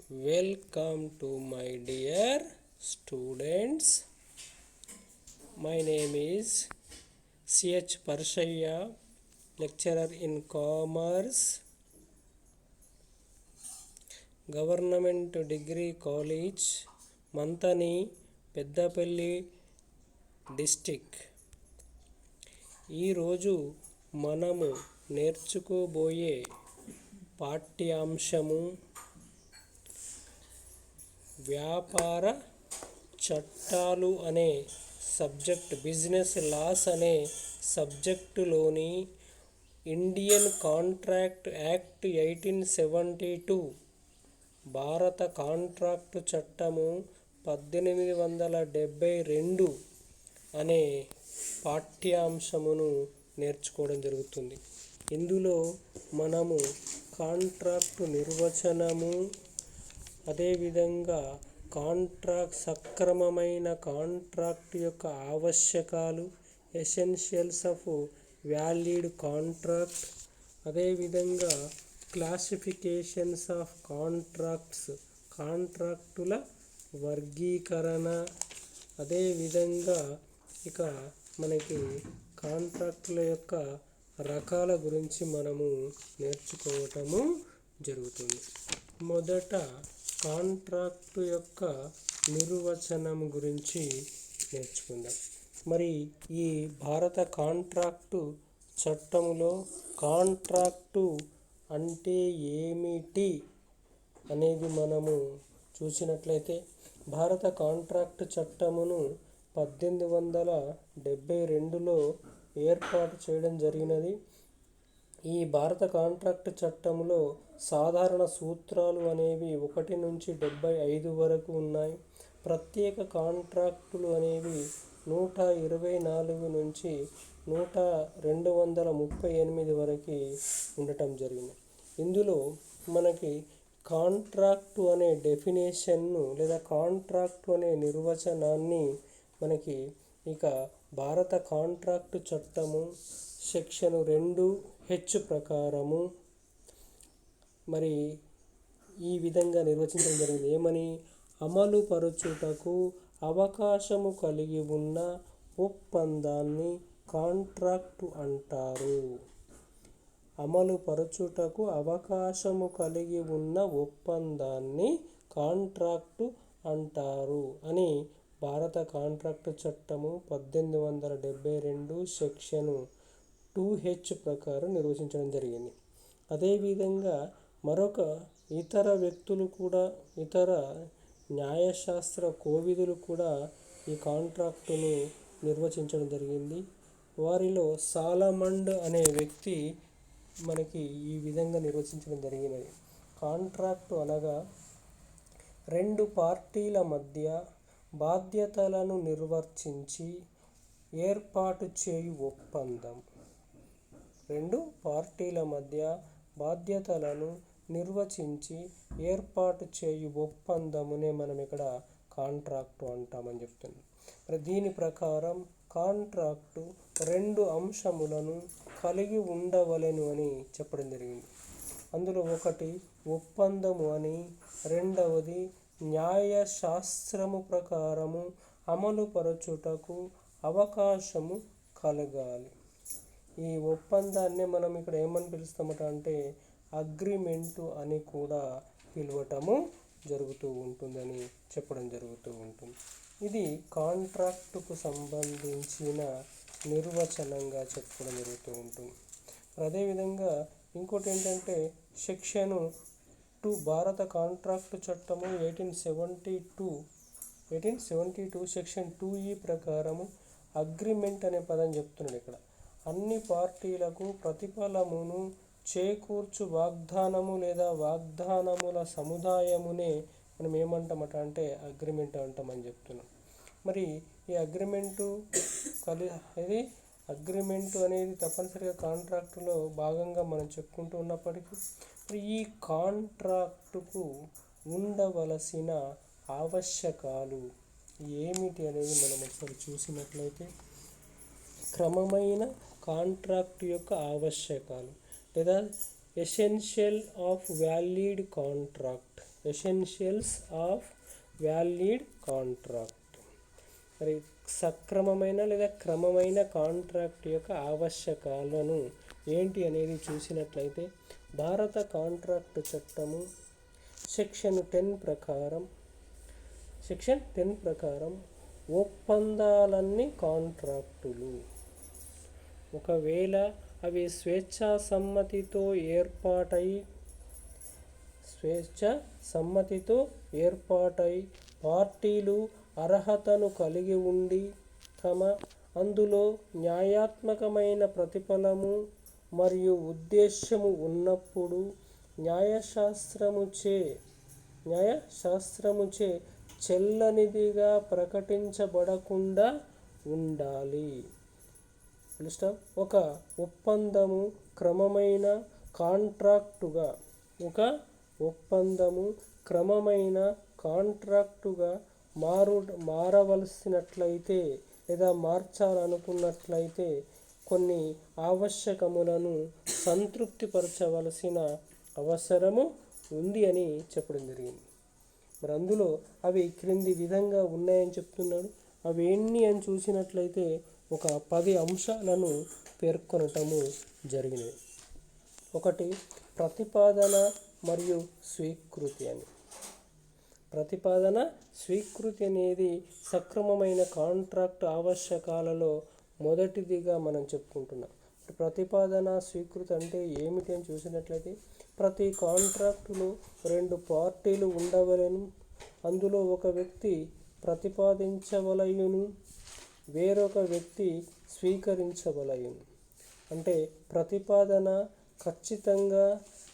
Welcome to my dear students. My name is C.H. Parshaya, lecturer in Commerce, Government Degree College, Mantani, Peddapalli District. ఈరోజు మనము నేర్చుకోబోయే పాఠ్యాంశము వ్యాపార చట్టాలు అనే subject, business loss అనే సబ్జెక్టులోని Indian contract act 1872, భారత contract చట్టము 1872 అనే పాఠ్యాంశమును నేర్చుకోవడం జరుగుతుంది. ఇందులో మనము కాంట్రాక్టు నిర్వచనము, అదేవిధంగా సక్రమమైన కాంట్రాక్ట్ యొక్క ఆవశ్యకాలు, ఎసెన్షియల్స్ ఆఫ్ వ్యాలిడ్ కాంట్రాక్ట్, అదేవిధంగా క్లాసిఫికేషన్స్ ఆఫ్ కాంట్రాక్ట్స్, కాంట్రాక్టుల వర్గీకరణ, అదేవిధంగా ఇక మనకి కాంట్రాక్టుల యొక్క రకాల గురించి మనము నేర్చుకోవటము జరుగుతుంది. మొదట కాంట్రాక్టు యొక్క నిర్వచనం గురించి నేర్చుకుందాం. మరి ఈ భారత కాంట్రాక్టు చట్టములో కాంట్రాక్టు అంటే ఏమిటి అనేది మనము చూసినట్లయితే, భారత కాంట్రాక్టు చట్టమును 1872లో ఏర్పాటు చేయడం జరిగినది. ఈ భారత కాంట్రాక్టు చట్టంలో సాధారణ సూత్రాలు అనేవి 1 నుంచి 75 వరకు ఉన్నాయి. ప్రత్యేక కాంట్రాక్టులు అనేవి 124 నుంచి 238 వరకు ఉండటం జరిగింది. ఇందులో మనకి కాంట్రాక్టు అనే డెఫినేషన్ను లేదా కాంట్రాక్టు అనే నిర్వచనాన్ని మనకి ఇక భారత కాంట్రాక్టు చట్టము సెక్షన్ 2H ప్రకారము మరి ఈ విధంగా నిర్వచించడం జరిగింది. ఏమని? అమలు పరచుటకు అవకాశము కలిగి ఉన్న ఒప్పందాన్ని కాంట్రాక్టు అంటారు. అమలు పరచుటకు అవకాశము కలిగి ఉన్న ఒప్పందాన్ని కాంట్రాక్టు అంటారు అని భారత కాంట్రాక్టు చట్టము 1872 సెక్షన్ 2H ప్రకారం నిర్వచించడం జరిగింది. అదేవిధంగా మరొక ఇతర వ్యక్తులు కూడా, ఇతర న్యాయశాస్త్ర కోవిదులు కూడా ఈ కాంట్రాక్టును నిర్వచించడం జరిగింది. వారిలో సాలమండ్ అనే వ్యక్తి మనకి ఈ విధంగా నిర్వచించడం జరిగినది. కాంట్రాక్టు అనగా 2 పార్టీల మధ్య బాధ్యతలను నిర్వర్తించి ఏర్పాటు చేయు ఒప్పందం. 2 పార్టీల మధ్య బాధ్యతలను నిర్వచించి ఏర్పాటు చేయు ఒప్పందమునే మనం ఇక్కడ కాంట్రాక్టు అంటామని చెప్తున్నాం. మరి దీని ప్రకారం కాంట్రాక్టు 2 అంశములను కలిగి ఉండవలెను అని చెప్పడం జరిగింది. అందులో ఒకటి ఒప్పందము అని, రెండవది న్యాయశాస్త్రము ప్రకారము అమలు పరచుటకు అవకాశము కలగాలి. ఈ ఒప్పందాన్ని మనం ఇక్కడ ఏమని పిలుస్తామట అంటే అగ్రిమెంటు అని కూడా పిలవటము జరుగుతూ ఉంటుందని చెప్పడం జరుగుతూ ఉంటుంది. ఇది కాంట్రాక్టుకు సంబంధించిన నిర్వచనంగా చెప్పడం జరుగుతూ ఉంటుంది. అదేవిధంగా ఇంకోటి ఏంటంటే సెక్షన్ 2 భారత కాంట్రాక్టు చట్టము 1872 సెక్షన్ 2E ప్రకారము అగ్రిమెంట్ అనే పదం చెప్తున్నాడు. ఇక్కడ అన్ని పార్టీలకు ప్రతిఫలమును చేకూర్చు వాగ్దానము లేదా వాగ్దానముల సముదాయమునే మనం ఏమంటామట అంటే అగ్రిమెంట్ అంటామని చెప్తున్నాం. మరి ఈ అగ్రిమెంటు అనేది తప్పనిసరిగా కాంట్రాక్టులో భాగంగా మనం చెప్పుకుంటూ ఉన్నప్పటికీ మరి ఈ కాంట్రాక్టుకు ఉండవలసిన ఆవశ్యకాలు ఏమిటి అనేది మనం ఒకసారి చూసినట్లయితే, క్రమమైన కాంట్రాక్టు యొక్క ఆవశ్యకాలు లేదా essential of valid contract. Essentials of valid contract. మరి సక్రమమైన లేదా క్రమమైన కాంట్రాక్ట్ యొక్క ఆవశ్యకాలను ఏంటి అనేది చూసినట్లయితే భారత కాంట్రాక్టు చట్టము సెక్షన్ 10 ప్రకారం ఒప్పందాలన్నీ కాంట్రాక్టులు. ఒకవేళ అవి స్వేచ్ఛా సమ్మతితో ఏర్పాటై పార్టీలు అర్హతను కలిగి ఉండి అందులో న్యాయాత్మకమైన ప్రతిఫలము మరియు ఉద్దేశ్యము ఉన్నప్పుడు న్యాయశాస్త్రముచే చెల్లనిదిగా ప్రకటించబడకుండా ఉండాలి. ఒక ఒప్పందము క్రమమైన కాంట్రాక్టుగా మారవలసినట్లయితే లేదా మార్చాలనుకున్నట్లయితే కొన్ని ఆవశ్యకములను సంతృప్తిపరచవలసిన అవసరము ఉంది అని చెప్పడం జరిగింది. మరి అందులో అవి క్రింది విధంగా ఉన్నాయని చెప్తున్నాడు. అవి ఎన్ని అని చూసినట్లయితే ఒక 10 అంశాలను పేర్కొనటము జరిగినది. ఒకటి, ప్రతిపాదన మరియు స్వీకృతి అని. ప్రతిపాదన స్వీకృతి అనేది సక్రమమైన కాంట్రాక్ట్ ఆవశ్యకాలలో మొదటిదిగా మనం చెప్పుకుంటున్నాం. ప్రతిపాదన స్వీకృతి అంటే ఏమిటి అని చూసినట్లయితే ప్రతి కాంట్రాక్టులో 2 పార్టీలు ఉండవలెను. అందులో ఒక వ్యక్తి ప్రతిపాదించవలయును, వేరొక వ్యక్తి స్వీకరించవలయును. అంటే ప్రతిపాదన ఖచ్చితంగా,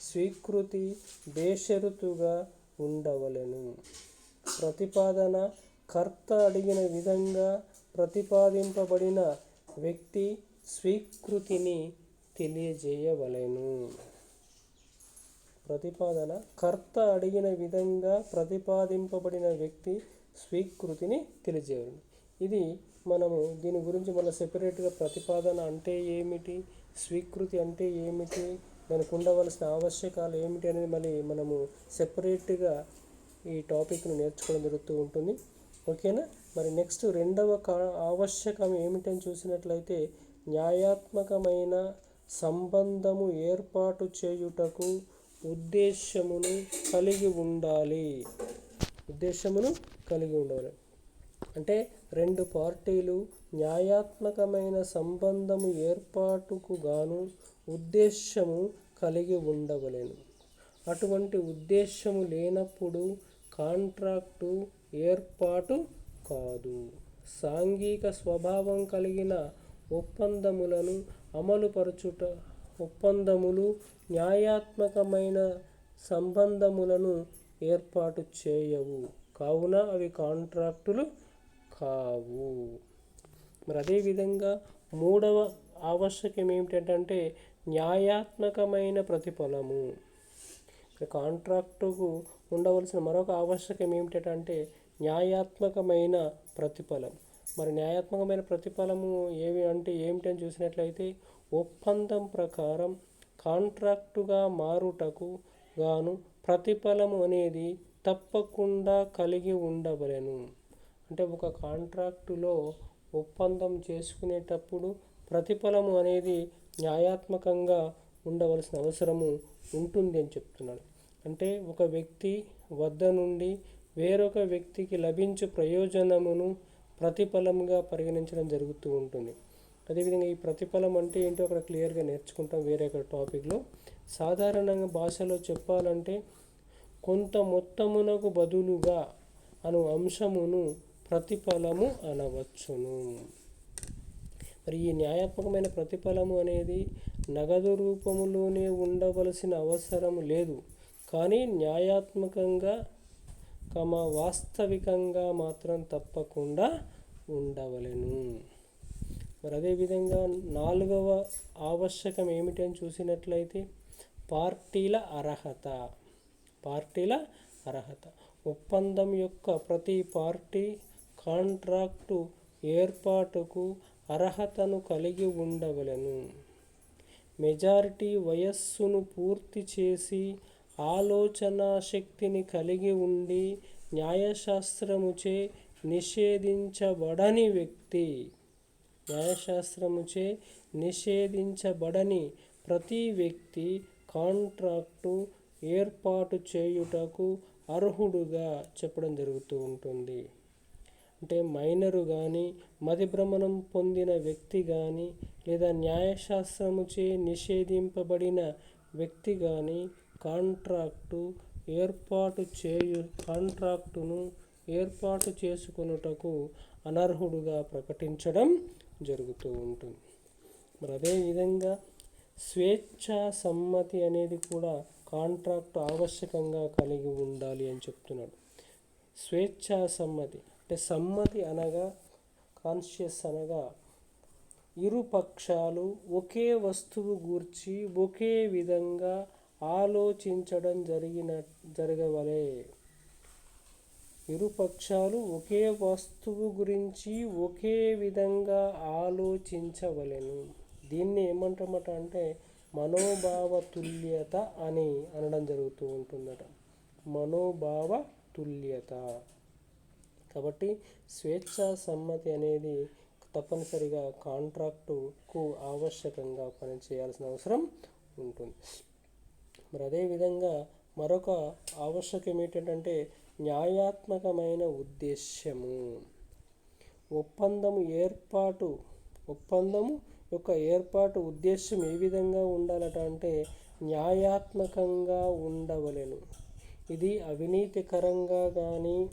స్వీకృతి బేషరతుగా ఉండవలెను. ప్రతిపాదన కర్త అడిగిన విధంగా ప్రతిపాదింపబడిన వ్యక్తి స్వీకృతిని తెలియజేయవలెను. ప్రతిపాదన కర్త అడిగిన విధంగా ప్రతిపాదింపబడిన వ్యక్తి స్వీకృతిని తెలియజేయవలెను. ఇది మనము దీని గురించి మళ్ళీ సెపరేట్గా ప్రతిపాదన అంటే ఏమిటి, స్వీకృతి అంటే ఏమిటి, దానికి ఉండవలసిన ఆవశ్యకాలు ఏమిటి అనేది మళ్ళీ మనము సెపరేట్గా ఈ టాపిక్ను నేర్చుకోవడం జరుగుతూ ఉంటుంది. ఓకేనా. మరి నెక్స్ట్ రెండవ ఆవశ్యకం ఏమిటని చూసినట్లయితే న్యాయాత్మకమైన సంబంధము ఏర్పాటు చేయుటకు ఉద్దేశమును కలిగి ఉండాలి. అంటే 2 పార్టీలు న్యాయాత్మకమైన సంబంధము ఏర్పాటుకు గాను ఉద్దేశము కలిగి ఉండవలెను. అటువంటి ఉద్దేశము లేనప్పుడు కాంట్రాక్టు ఏర్పాటు కాదు. సాంఘిక స్వభావం కలిగిన ఒప్పందములు న్యాయాత్మకమైన సంబంధములను ఏర్పాటు చేయవు, కావున అవి కాంట్రాక్టులు కావు. మరి అదేవిధంగా మూడవ ఆవశ్యకం ఏమిటంటే న్యాయాత్మకమైన ప్రతిఫలము. కాంట్రాక్టుకు ఉండవలసిన మరొక ఆవశ్యకం ఏమిటంటే న్యాయాత్మకమైన ప్రతిఫలం. మరి న్యాయాత్మకమైన ప్రతిఫలము ఏమిటని చూసినట్లయితే ఒప్పందం ప్రకారం కాంట్రాక్టుగా మారుటకు గాను ప్రతిఫలము అనేది తప్పకుండా కలిగి ఉండవలెను. అంటే ఒక కాంట్రాక్టులో ఒప్పందం చేసుకునేటప్పుడు ప్రతిఫలము అనేది న్యాయాత్మకంగా ఉండవలసిన అవసరము ఉంటుంది అని చెప్తున్నాడు. అంటే ఒక వ్యక్తి వద్ద నుండి వేరొక వ్యక్తికి లభించే ప్రయోజనమును ప్రతిఫలంగా పరిగణించడం జరుగుతూ ఉంటుంది. అదేవిధంగా ఈ ప్రతిఫలం అంటే ఏంటో అక్కడ క్లియర్గా నేర్చుకుంటాం వేరే ఒక టాపిక్లో. సాధారణంగా భాషలో చెప్పాలంటే కొంత మొత్తమునకు బదులుగా అను అంశమును ప్రతిఫలము అనవచ్చును. మరి ఈ న్యాయాత్మకమైన ప్రతిఫలము అనేది నగదు రూపములోనే ఉండవలసిన అవసరం లేదు, కానీ న్యాయాత్మకంగా వాస్తవికంగా మాత్రం తప్పకుండా ఉండవలెను. మరి అదేవిధంగా 4వ ఆవశ్యకం ఏమిటని చూసినట్లయితే పార్టీల అర్హత. ఒప్పందం యొక్క ప్రతి పార్టీ కాంట్రాక్టు ఏర్పాటుకు అర్హతను కలిగి ఉండవలెను. మెజారిటీ వయస్సును పూర్తి చేసి ఆలోచనా శక్తిని కలిగి ఉండి న్యాయశాస్త్రముచే నిషేధించబడని వ్యక్తి, న్యాయశాస్త్రముచే నిషేధించబడని ప్రతి వ్యక్తి కాంట్రాక్టు ఏర్పాటు చేయుటకు అర్హుడుగా చెప్పడం జరుగుతూ ఉంటుంది. అంటే మైనరు కానీ, మతిభ్రమణం పొందిన వ్యక్తి కానీ, లేదా న్యాయశాస్త్రముచే నిషేధింపబడిన వ్యక్తి కానీ కాంట్రాక్టును ఏర్పాటు చేసుకొనుటకు అనర్హుడుగా ప్రకటించడం జరుగుతూ ఉంటుంది. మరి అదేవిధంగా స్వేచ్ఛా సమ్మతి అనేది కూడా కాంట్రాక్ట్ ఆవశ్యకంగా కలిగి ఉండాలి అని చెప్తున్నాడు. స్వేచ్ఛా సమ్మతి అంటే సమ్మతి అనగా కాన్షియస్ అనగా ఇరు పక్షాలు ఒకే వస్తువు గూర్చి ఒకే విధంగా ఆలోచించడం జరగవలే. ఇరు పక్షాలు ఒకే వస్తువు గురించి ఒకే విధంగా ఆలోచించవలెను. దీన్ని ఏమంటామట అంటే మనోభావ తుల్యత అని అనడం జరుగుతూ ఉంటుందట. మనోభావ తుల్యత. కాబట్టి స్వేచ్ఛా సమ్మతి అనేది తప్పనిసరిగా కాంట్రాక్టుకు ఆవశ్యకంగా పనిచేయాల్సిన అవసరం ఉంటుంది. మరి అదేవిధంగా మరొక ఆవశ్యకం ఏంటంటే న్యాయాత్మకమైన ఉద్దేశ్యము. ఒప్పందము యొక్క ఏర్పాటు ఉద్దేశం ఏ విధంగా ఉండాలట అంటే న్యాయాత్మకంగా ఉండవలెను. ఇది అవినీతికరంగా కానీ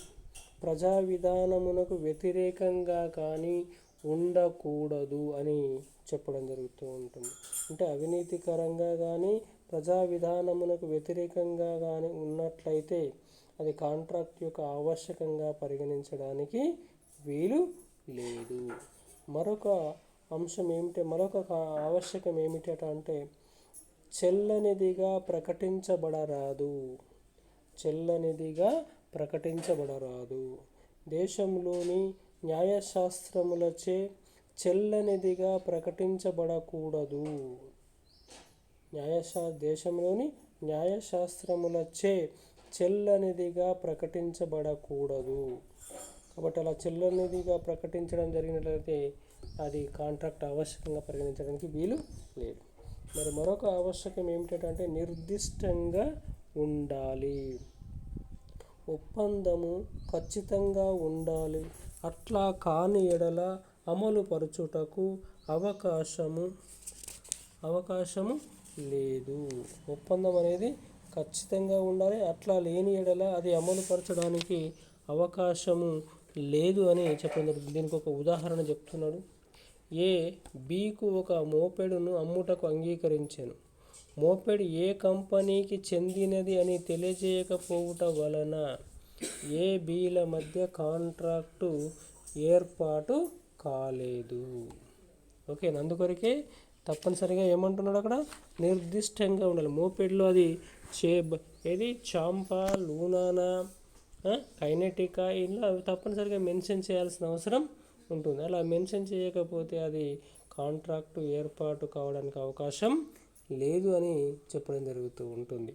ప్రజా విధానమునకు వ్యతిరేకంగా కానీ ఉండకూడదు అని చెప్పడం జరుగుతూ ఉంటుంది. అంటే అవినీతికరంగా కానీ ప్రజా విధానమునకు వ్యతిరేకంగా కానీ ఉన్నట్లయితే అది కాంట్రాక్ట్ యొక్క ఆవశ్యకంగా పరిగణించడానికి వీలు లేదు. మరొక అంశం మరొక ఆవశ్యకం ఏమిటంటే అంటే చెల్లనిదిగా ప్రకటించబడరాదు. దేశంలోని న్యాయశాస్త్రములచే చెల్లనిదిగా ప్రకటించబడకూడదు. దేశంలోని న్యాయశాస్త్రములచే చెల్లనిదిగా ప్రకటించబడకూడదు. కాబట్టి అలా చెల్లనిదిగా ప్రకటించడం జరిగినట్లయితే అది కాంట్రాక్ట్ ఆవశ్యకంగా పరిగణించడానికి వీలు లేదు. మరి మరొక ఆవశ్యకం ఏమిటంటే నిర్దిష్టంగా ఉండాలి. ఒప్పందము ఖచ్చితంగా ఉండాలి. అట్లా కాని ఎడల అమలు పరచుటకు అవకాశము లేదు. ఒప్పందం అనేది ఖచ్చితంగా ఉండాలి. అట్లా లేని ఎడల అది అమలు పరచడానికి అవకాశము లేదు అని చెప్పడం. దీనికి ఒక ఉదాహరణ చెప్తున్నాడు. బీకు ఒక మోపెడును అమ్ముటకు అంగీకరించెను. మోపెడ్ ఏ కంపెనీకి చెందినది అని తెలియజేయకపోవుట వలన బీల మధ్య కాంట్రాక్టు ఏర్పాటు కాలేదు. ఓకే, అందుకొరకే తప్పనిసరిగా ఏమంటున్నాడు అక్కడ నిర్దిష్టంగా ఉండాలి. మోపెడ్లో అది చాంపా, లూనానా, కైనెటికా ఇలా తప్పనిసరిగా మెన్షన్ చేయాల్సిన అవసరం ఉంటుంది. అలా మెన్షన్ చేయకపోతే అది కాంట్రాక్టు ఏర్పాటు కావడానికి అవకాశం లేదు అని చెప్పడం జరుగుతూ ఉంటుంది.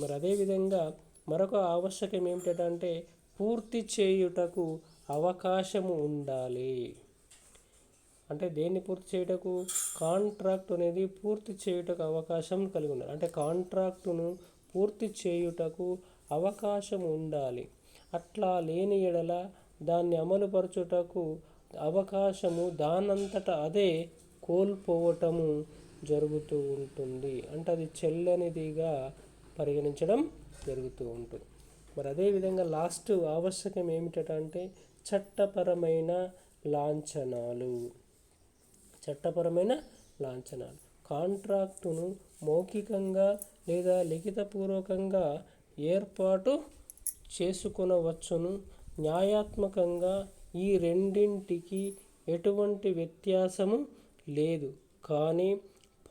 మరి అదేవిధంగా మరొక ఆవశ్యకం ఏమిటంటే పూర్తి చేయుటకు అవకాశము ఉండాలి. అంటే దేన్ని పూర్తి చేయుటకు? కాంట్రాక్ట్ అనేది పూర్తి చేయుటకు అవకాశం కలిగి ఉండాలి. అంటే కాంట్రాక్టును పూర్తి చేయుటకు అవకాశం ఉండాలి. అట్లా లేని ఎడల దాన్ని అమలుపరచుటకు అవకాశము దానంతట అదే కోల్పోవటము జరుగుతూ ఉంటుంది. అంటే అది చెల్లనిదిగా పరిగణించడం జరుగుతూ ఉంటుంది. మరి అదేవిధంగా లాస్ట్ ఆవశ్యకం ఏమిటంటే చట్టపరమైన లాంఛనాలు. కాంట్రాక్టును మౌఖికంగా లేదా లిఖితపూర్వకంగా ఏర్పాటు చేసుకొనవచ్చును. న్యాయాత్మకంగా ఈ రెండింటికి ఎటువంటి వ్యత్యాసము లేదు. కానీ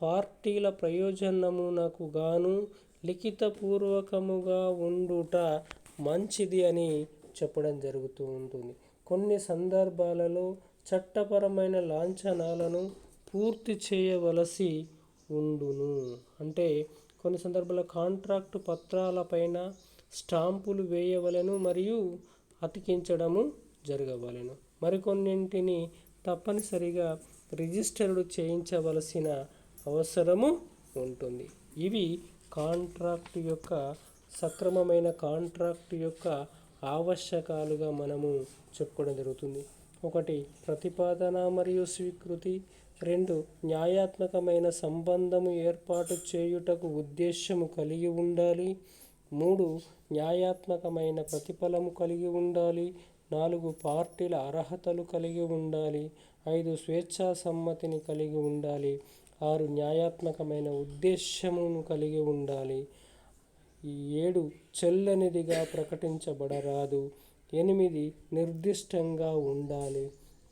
పార్టీల ప్రయోజనమునకు గాను లిఖితపూర్వకముగా ఉండుట మంచిది అని చెప్పడం జరుగుతూ ఉంటుంది. కొన్ని సందర్భాలలో చట్టపరమైన లాంఛనాలను పూర్తి చేయవలసి ఉండును. అంటే కొన్ని సందర్భాల్లో కాంట్రాక్టు పత్రాలపైన స్టాంపులు వేయవలెను మరియు అతికించడము జరగవలెను. మరికొన్నింటిని తప్పనిసరిగా రిజిస్టర్డ్ చేయించవలసిన అవసరము ఉంటుంది. ఇవి కాంట్రాక్టు యొక్క సక్రమమైన కాంట్రాక్టు యొక్క ఆవశ్యకాలుగా మనము చెప్పుకోవడం జరుగుతుంది. 1 ప్రతిపాదన మరియు స్వీకృతి. 2 న్యాయాత్మకమైన సంబంధము ఏర్పాటు చేయుటకు ఉద్దేశ్యము కలిగి ఉండాలి. 3 న్యాయాత్మకమైన ప్రతిఫలము కలిగి ఉండాలి. 4 పార్టీల అర్హతలు కలిగి ఉండాలి. 5 స్వేచ్ఛా సమ్మతిని కలిగి ఉండాలి. 6 న్యాయాత్మకమైన ఉద్దేశ్యమును కలిగి ఉండాలి. 7 చెల్లనిదిగా ప్రకటించబడరాదు. 8 నిర్దిష్టంగా ఉండాలి.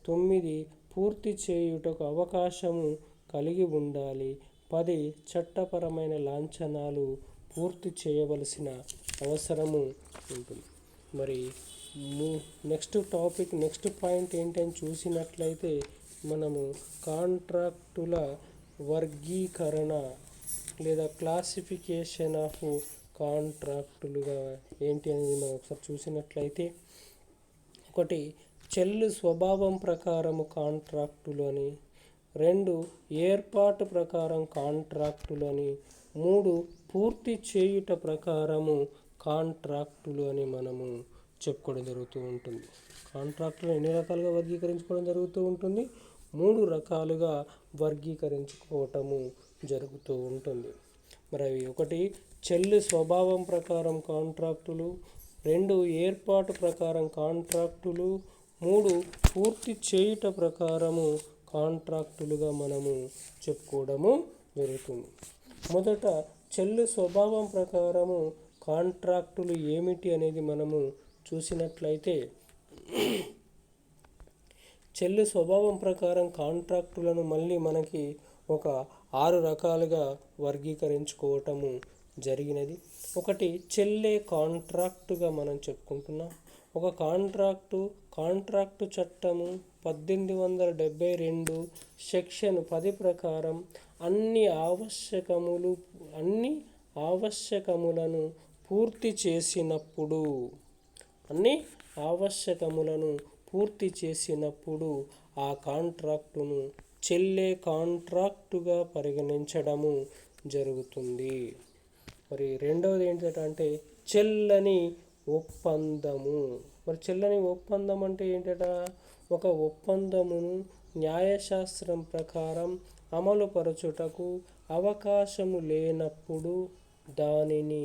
9 పూర్తి చేయుటకు అవకాశము కలిగి ఉండాలి. 10 చట్టపరమైన లాంఛనాలు పూర్తి చేయవలసిన అవసరము ఉంటుంది. మరి నెక్స్ట్ పాయింట్ ఏంటని చూసినట్లయితే మనము కాంట్రాక్టుల వర్గీకరణ లేదా క్లాసిఫికేషన్ ఆఫ్ కాంట్రాక్టులుగా ఏంటి అనేది మనం ఒకసారి చూసినట్లయితే, 1 చెల్లు స్వభావం ప్రకారము కాంట్రాక్టులు అని, 2 ఏర్పాటు ప్రకారం కాంట్రాక్టులు అని, 3 పూర్తి చేయుట ప్రకారము కాంట్రాక్టులు అని మనము చెప్పుకోవడం జరుగుతూ ఉంటుంది. కాంట్రాక్టులు ఎన్ని రకాలుగా వర్గీకరించుకోవడం జరుగుతూ ఉంటుంది? 3 రకాలుగా వర్గీకరించుకోవటము జరుగుతూ ఉంటుంది. మరి అవి 1 చెల్లు స్వభావం ప్రకారం కాంట్రాక్టులు, 2 ఏర్పాటు ప్రకారం కాంట్రాక్టులు, 3 పూర్తి చేయుట ప్రకారము కాంట్రాక్టులుగా మనము చెప్పుకోవడము జరుగుతుంది. మొదట చెల్లు స్వభావం ప్రకారము కాంట్రాక్టులు ఏమిటి అనేది మనము చూసినట్లయితే, చెల్లు స్వభావం ప్రకారం కాంట్రాక్టులను మళ్ళీ మనకి ఒక 6 రకాలుగా వర్గీకరించుకోవటము జరిగినది. 1 చెల్లే కాంట్రాక్టుగా మనం చెప్పుకుంటున్నాం. ఒక కాంట్రాక్టు చట్టము 1872 సెక్షన్ 10 ప్రకారం అన్ని ఆవశ్యకములను పూర్తి చేసినప్పుడు ఆ కాంట్రాక్టును చెల్లే కాంట్రాక్టుగా పరిగణించడము జరుగుతుంది. మరి రెండవది ఏంటంటే చెల్లని ఒప్పందము. మరి చెల్లని ఒప్పందం అంటే ఏంటట? ఒక ఒప్పందమును న్యాయశాస్త్రం ప్రకారం అమలుపరచుటకు అవకాశము లేనప్పుడు దానిని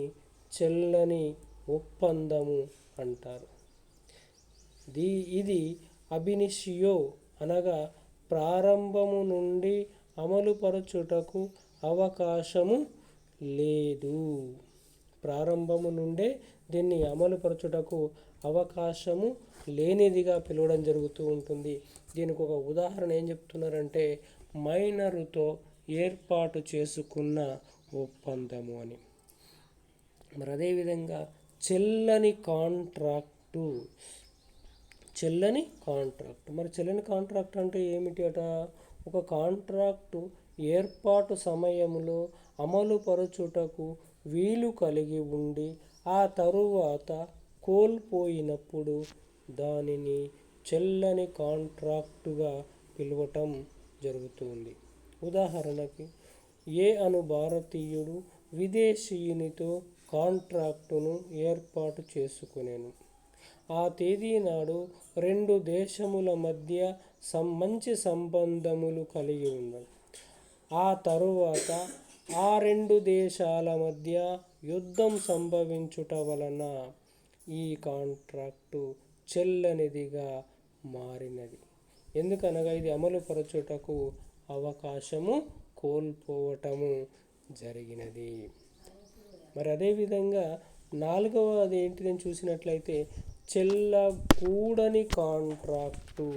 చెల్లని ఒప్పందము అంటారు. ఇది అబినిషియో అనగా ప్రారంభము నుండి అమలుపరచుటకు అవకాశము లేదు. ప్రారంభము నుండే దీన్ని అమలుపరచుటకు అవకాశము లేనిదిగా పిలవడం జరుగుతూ ఉంటుంది. దీనికి ఒక ఉదాహరణ ఏం చెప్తున్నారంటే మైనరుతో ఏర్పాటు చేసుకున్న ఒప్పందము అని. మరి అదేవిధంగా చెల్లని కాంట్రాక్టు. మరి చెల్లని కాంట్రాక్ట్ అంటే ఏమిటి అట? ఒక కాంట్రాక్టు ఏర్పాటు సమయంలో అమలుపరచుటకు వీలు కలిగి ఉండి ఆ తరువాత కోల్పోయినప్పుడు దానిని చెల్లని కాంట్రాక్టుగా పిలవటం జరుగుతుంది. ఉదాహరణకి అను భారతీయుడు విదేశీయునితో కాంట్రాక్టును ఏర్పాటు చేసుకొనెను. ఆ తేదీ నాడు 2 దేశముల మధ్య మంచి సంబంధములు కలిగి ఉన్నవి. ఆ తరువాత ఆ 2 దేశాల మధ్య యుద్ధం సంభవించుట వలన ఈ కాంట్రాక్టు చెల్లనిదిగా మారినది. ఎందుకనగా ఇది అమలుపరచుటకు అవకాశము కోల్పోవటము జరిగినది. మరి అదేవిధంగా 4వది ఏంటిదని చూసినట్లయితే చెల్లకూడని కాంట్రాక్టు.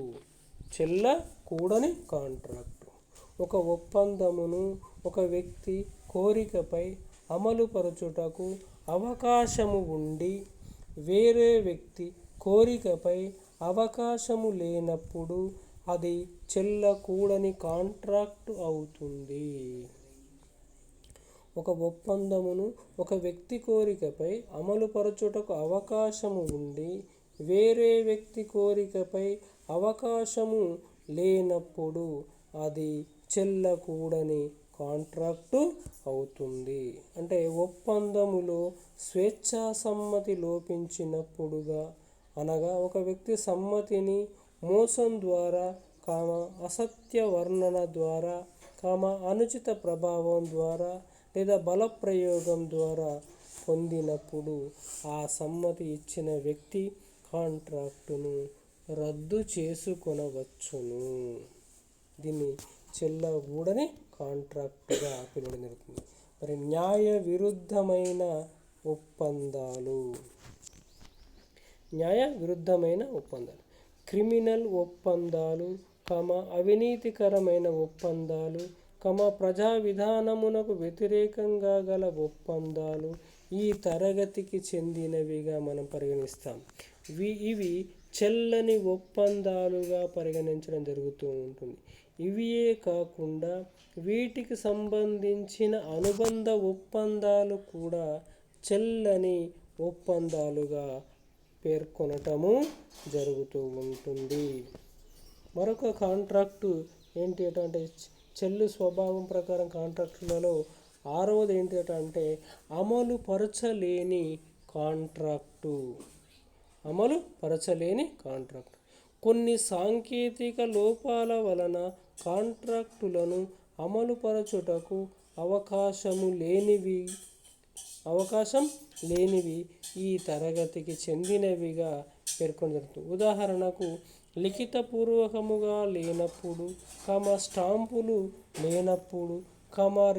ఒక ఒప్పందమును ఒక వ్యక్తి కోరికపై అమలుపరచుటకు అవకాశము ఉండి వేరే వ్యక్తి కోరికపై అవకాశము లేనప్పుడు అది చెల్లకూడని కాంట్రాక్టు అవుతుంది. ఒక ఒప్పందమును ఒక వ్యక్తి కోరికపై అమలుపరచుటకు అవకాశము ఉండి వేరే వ్యక్తి కోరికపై అవకాశము లేనప్పుడు అది చెల్లకూడని కాంట్రాక్టు అవుతుంది. అంటే ఒప్పందములో స్వేచ్ఛా సమ్మతి లోపించినప్పుడుగా, అనగా ఒక వ్యక్తి సమ్మతిని మోసం ద్వారా, అసత్య వర్ణన ద్వారా, అనుచిత ప్రభావం ద్వారా లేదా బలప్రయోగం ద్వారా పొందినప్పుడు ఆ సమ్మతి ఇచ్చిన వ్యక్తి కాంట్రాక్టును రద్దు చేసుకొనవచ్చును. దీన్ని చెల్లకూడని కాంట్రాక్టుగా పిలువడం జరుగుతుంది. మరి న్యాయ విరుద్ధమైన ఒప్పందాలు. న్యాయ విరుద్ధమైన ఒప్పందాలు క్రిమినల్ ఒప్పందాలు, అవినీతికరమైన ఒప్పందాలు, ప్రజా విధానమునకు వ్యతిరేకంగా గల ఒప్పందాలు ఈ తరగతికి చెందినవిగా మనం పరిగణిస్తాం. ఇవి చెల్లని ఒప్పందాలుగా పరిగణించడం జరుగుతూ ఉంటుంది. ఇవియే కాకుండా వీటికి సంబంధించిన అనుబంధ ఒప్పందాలు కూడా చెల్లని ఒప్పందాలుగా పేర్కొనటము జరుగుతూ ఉంటుంది. మరొక కాంట్రాక్టు ఏంటి అంటే చెల్లు స్వభావం ప్రకారం కాంట్రాక్టులలో 6వది ఏంటి అంటే అమలు పరచలేని కాంట్రాక్టు. అమలు పరచలేని కాంట్రాక్టు కొన్ని సాంకేతిక లోపాల వలన కాంట్రాక్టులను అమలుపరచుటకు అవకాశం లేనివి ఈ తరగతికి చెందినవిగా పేర్కొనబడుతుంది. ఉదాహరణకు లిఖితపూర్వకముగా లేనప్పుడు, స్టాంపులు లేనప్పుడు,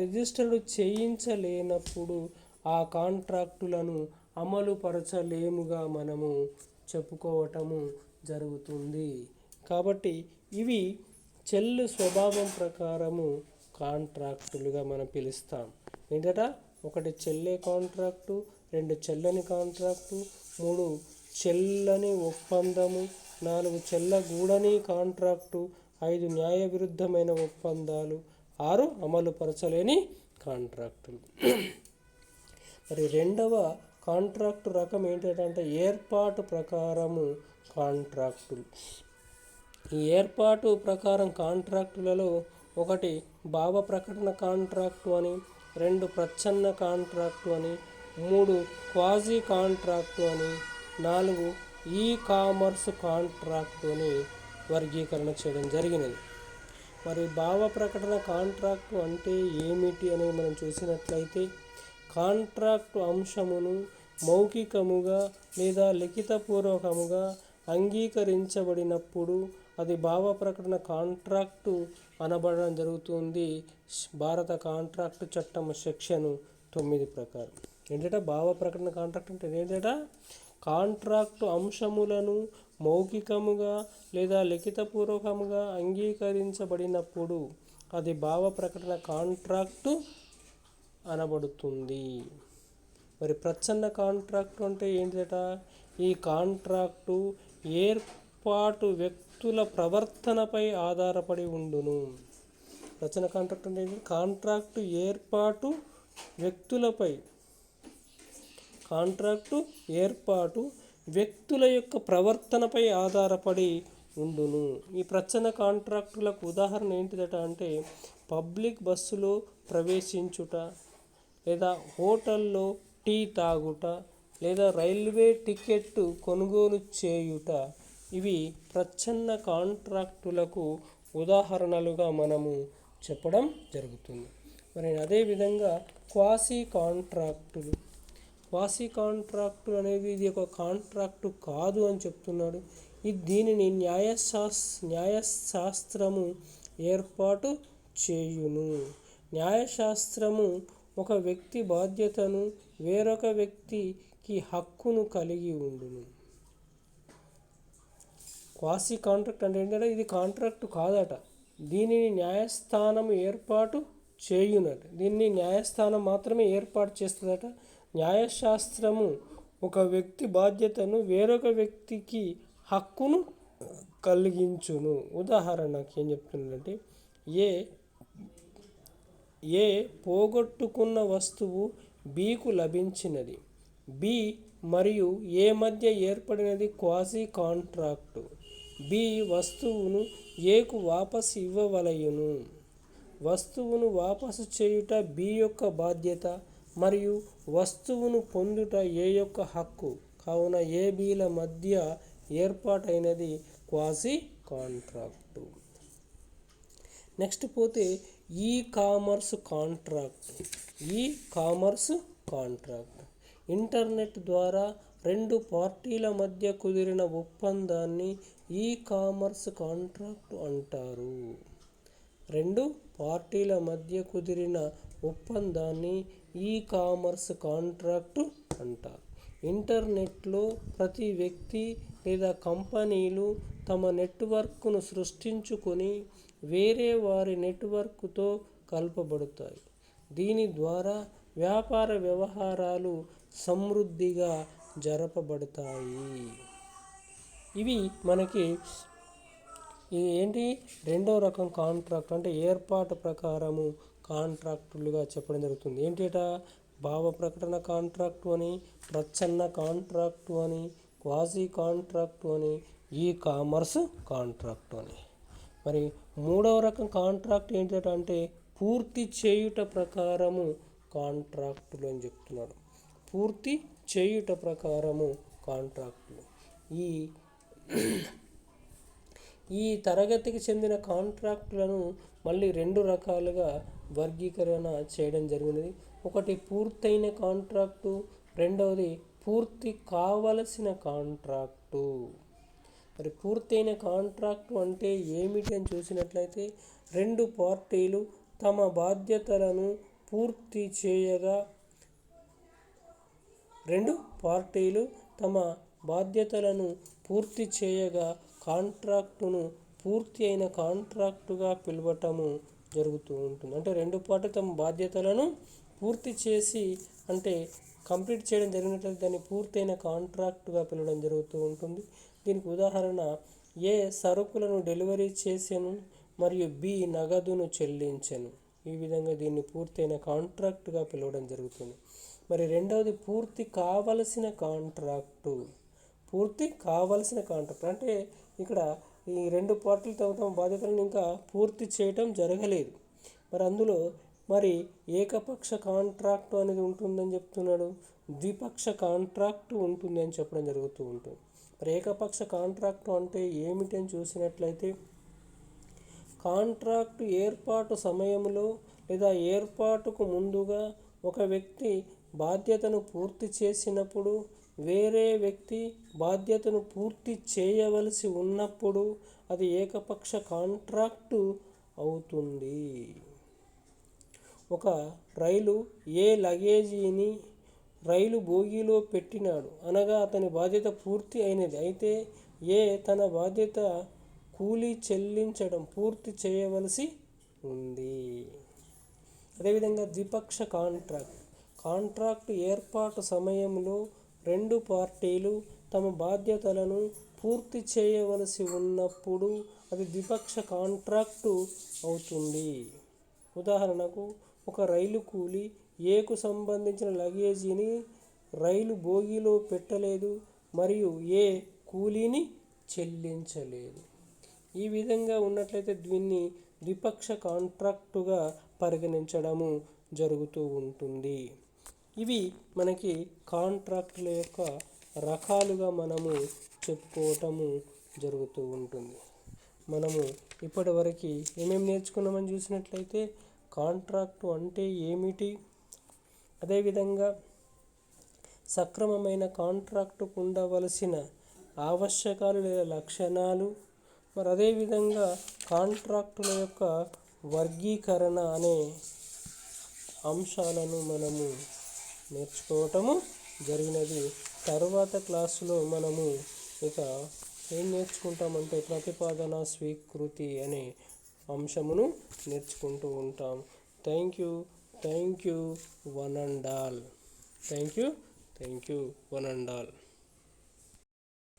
రిజిస్టర్డ్ చేయించలేనప్పుడు ఆ కాంట్రాక్టులను అమలుపరచలేముగా మనము చెప్పుకోవటము జరుగుతుంది. కాబట్టి ఇవి చెల్లు స్వభావం ప్రకారము కాంట్రాక్టులుగా మనం పిలుస్తాం. ఏంటట? 1 చెల్లే కాంట్రాక్టు, 2 చెల్లని కాంట్రాక్టు, 3 చెల్లని ఒప్పందము, 4 చెల్లగూడని కాంట్రాక్టు, 5 న్యాయ విరుద్ధమైన ఒప్పందాలు, 6 అమలు పరచలేని కాంట్రాక్టులు. మరి 2వ కాంట్రాక్టు రకం ఏంటంటే ఏర్పాటు ప్రకారము కాంట్రాక్టులు. ఈ ఏర్పాటు ప్రకారం కాంట్రాక్టులలో 1 భావ ప్రకటన కాంట్రాక్టు అని, 2 ప్రచ్ఛన్న కాంట్రాక్టు అని, 3 క్వాజీ కాంట్రాక్టు అని, 4 ఈ కామర్స్ కాంట్రాక్టు అని వర్గీకరణ చేయడం జరిగినది. మరి భావ ప్రకటన కాంట్రాక్టు అంటే ఏమిటి అనేది మనం చూసినట్లయితే, కాంట్రాక్టు అంశమును మౌఖికముగా లేదా లిఖితపూర్వకముగా అంగీకరించబడినప్పుడు అది భావ ప్రకటన కాంట్రాక్టు అనబడడం జరుగుతుంది. భారత కాంట్రాక్టు చట్టం సెక్షన్ 9 ప్రకారం. ఏంటంటే భావ ప్రకటన కాంట్రాక్ట్ అంటే ఏంటంటే కాంట్రాక్టు అంశములను మౌఖికముగా లేదా లిఖితపూర్వకముగా అంగీకరించబడినప్పుడు అది భావ ప్రకటన కాంట్రాక్టు అనబడుతుంది. మరి ప్రచ్ఛన్న కాంట్రాక్టు అంటే ఏంటట? ఈ కాంట్రాక్టు ఏర్పాటు వ్యక్తుల ప్రవర్తనపై ఆధారపడి ఉండును. ప్రచ్ఛన్న కాంట్రాక్టు అంటే కాంట్రాక్టు ఏర్పాటు వ్యక్తుల యొక్క ప్రవర్తనపై ఆధారపడి ఉండును. ఈ ప్రచ్ఛన్న కాంట్రాక్టులకు ఉదాహరణ ఏంటిదట అంటే పబ్లిక్ బస్సులో ప్రవేశించుట, లేదా హోటల్లో టీ తాగుట, లేదా రైల్వే టికెట్ కొనుగోలు చేయుట ఇవి ప్రచ్ఛన్న కాంట్రాక్టులకు ఉదాహరణలుగా మనము చెప్పడం జరుగుతుంది. మరి అదేవిధంగా క్వాసీ కాంట్రాక్టులు అనేది ఇది ఒక కాంట్రాక్టు కాదు అని చెప్తున్నాడు. దీనిని న్యాయశాస్త్రము ఏర్పాటు చేయును. న్యాయశాస్త్రము ఒక వ్యక్తి బాధ్యతను వేరొక వ్యక్తికి హక్కును కలిగి ఉండును. క్వాసీ కాంట్రాక్ట్ అంటే ఏంటంటే ఇది కాంట్రాక్టు కాదట, దీనిని న్యాయస్థానం ఏర్పాటు చేయునట. దీన్ని న్యాయస్థానం మాత్రమే ఏర్పాటు చేస్తుందట. న్యాయశాస్త్రము ఒక వ్యక్తి బాధ్యతను వేరొక వ్యక్తికి హక్కును కలిగించును. ఉదాహరణకి ఏం చెప్తుందంటే ఏ పోగొట్టుకున్న వస్తువు బికు లభించినది. బి మరియు ఏ మధ్య ఏర్పడినది క్వాజీ కాంట్రాక్టు. బి వస్తువును ఏకు వాపసు ఇవ్వవలయును. వస్తువును వాపసు చేయుట బి యొక్క బాధ్యత మరియు వస్తువును పొందుట ఏ యొక్క హక్కు. కావున ఏ బిల మధ్య ఏర్పాటైనది క్వాజీ కాంట్రాక్టు. నెక్స్ట్ పోతే e commerce contract. E commerce contract internet ద్వారా రెండు పార్టీల మధ్య కుదిరిన ఒప్పందాన్ని ఈ కామర్స్ కాంట్రాక్ట్ అంటారు. రెండు పార్టీల మధ్య కుదిరిన ఒప్పందాన్ని ఈ కామర్స్ కాంట్రాక్ట్ అంటారు. ఇంటర్నెట్లో ప్రతి వ్యక్తి లేదా కంపెనీలు తమ నెట్వర్క్ను సృష్టించుకొని వేరే వారి నెట్వర్క్తో కలపబడతాయి. దీని ద్వారా వ్యాపార వ్యవహారాలు సమృద్ధిగా జరపబడతాయి. ఇవి మనకి ఏంటి రెండో రకం కాంట్రాక్ట్ అంటే ఏర్పాటు ప్రకారము కాంట్రాక్టులుగా చెప్పడం జరుగుతుంది. ఏంటిట భావ ప్రకటన కాంట్రాక్టు అని, ప్రచ్ఛన్న కాంట్రాక్టు అని, క్వాజీ కాంట్రాక్టు అని, ఈ కామర్స్ కాంట్రాక్టు అని. మరి మూడవ రకం కాంట్రాక్ట్ ఏంటంటే పూర్తి చేయుట ప్రకారము కాంట్రాక్టులు అని చెప్తున్నాడు. పూర్తి చేయుట ప్రకారము కాంట్రాక్టులు. ఈ తరగతికి చెందిన కాంట్రాక్టులను మళ్ళీ రెండు రకాలుగా వర్గీకరణ చేయడం జరిగినది. ఒకటి పూర్తయిన కాంట్రాక్టు, రెండవది పూర్తి కావలసిన కాంట్రాక్టు. మరి పూర్తయిన కాంట్రాక్టు అంటే ఏమిటి అని చూసినట్లయితే రెండు పార్టీలు తమ బాధ్యతలను పూర్తి చేయగా కాంట్రాక్టును పూర్తి అయిన కాంట్రాక్టుగా పిలవటము జరుగుతూ ఉంటుంది. అంటే రెండు పార్టీలు తమ బాధ్యతలను పూర్తి చేసి అంటే కంప్లీట్ చేయడం జరిగినట్లయితే దాన్ని పూర్తయిన కాంట్రాక్టుగా పిలవడం జరుగుతూ ఉంటుంది. దీనికి ఉదాహరణ ఏ సరుకులను డెలివరీ చేసెను మరియు బి నగదును చెల్లించెను. ఈ విధంగా దీన్ని పూర్తయిన కాంట్రాక్టుగా పిలవడం జరుగుతుంది. మరి రెండవది పూర్తి కావలసిన కాంట్రాక్టు. పూర్తి కావలసిన కాంట్రాక్ట్ అంటే ఇక్కడ ఈ రెండు పార్టీలు తమ బాధ్యతలను ఇంకా పూర్తి చేయటం జరగలేదు. మరి అందులో మరి ఏకపక్ష కాంట్రాక్టు అనేది ఉంటుందని చెప్తున్నాడు, ద్విపక్ష కాంట్రాక్టు ఉంటుంది అని చెప్పడం జరుగుతూ ఉంటుంది. మరి ఏకపక్ష కాంట్రాక్టు అంటే ఏమిటి అని చూసినట్లయితే కాంట్రాక్టు ఏర్పాటు సమయంలో లేదా ఏర్పాటుకు ముందుగా ఒక వ్యక్తి బాధ్యతను పూర్తి చేసినప్పుడు వేరే వ్యక్తి బాధ్యతను పూర్తి చేయవలసి ఉన్నప్పుడు అది ఏకపక్ష కాంట్రాక్టు అవుతుంది. ఒక రైలు ఏ లగేజీని రైలు బోగీలో పెట్టినాడు అనగా అతని బాధ్యత పూర్తి అయినది. అయితే ఏ తన బాధ్యత కూలీ చెల్లించడం పూర్తి చేయవలసి ఉంది. అదేవిధంగా ద్విపక్ష కాంట్రాక్టు ఏర్పాటు సమయంలో రెండు పార్టీలు తమ బాధ్యతలను పూర్తి చేయవలసి ఉన్నప్పుడు అది ద్విపక్ష కాంట్రాక్టు అవుతుంది. ఉదాహరణకు ఒక రైలు కూలీ ఏకు సంబంధించిన లగేజీని రైలు బోగీలో పెట్టలేదు మరియు ఏ కూలీని చెల్లించలేదు. ఈ విధంగా ఉన్నట్లయితే దీన్ని ద్విపక్ష కాంట్రాక్టుగా పరిగణించడము జరుగుతూ ఉంటుంది. ఇవి మనకి కాంట్రాక్టుల యొక్క రకాలుగా మనము చెప్పుకోవటము జరుగుతూ ఉంటుంది. మనము ఇప్పటివరకు ఏమేమి నేర్చుకున్నామని చూసినట్లయితే కాంట్రాక్టు అంటే ఏమిటి, అదేవిధంగా సక్రమమైన కాంట్రాక్టుకు ఉండవలసిన ఆవశ్యకాలు లేదా లక్షణాలు, మరి అదేవిధంగా కాంట్రాక్టుల యొక్క వర్గీకరణ అనే అంశాలను మనము నేర్చుకోవటము జరిగినది. తరువాత క్లాసులో మనము ఇక ఏం నేర్చుకుంటామంటే ప్రతిపాదన స్వీకృతి అనే అంశమును నేర్చుకుంటూ ఉంటాం. Thank you one and all.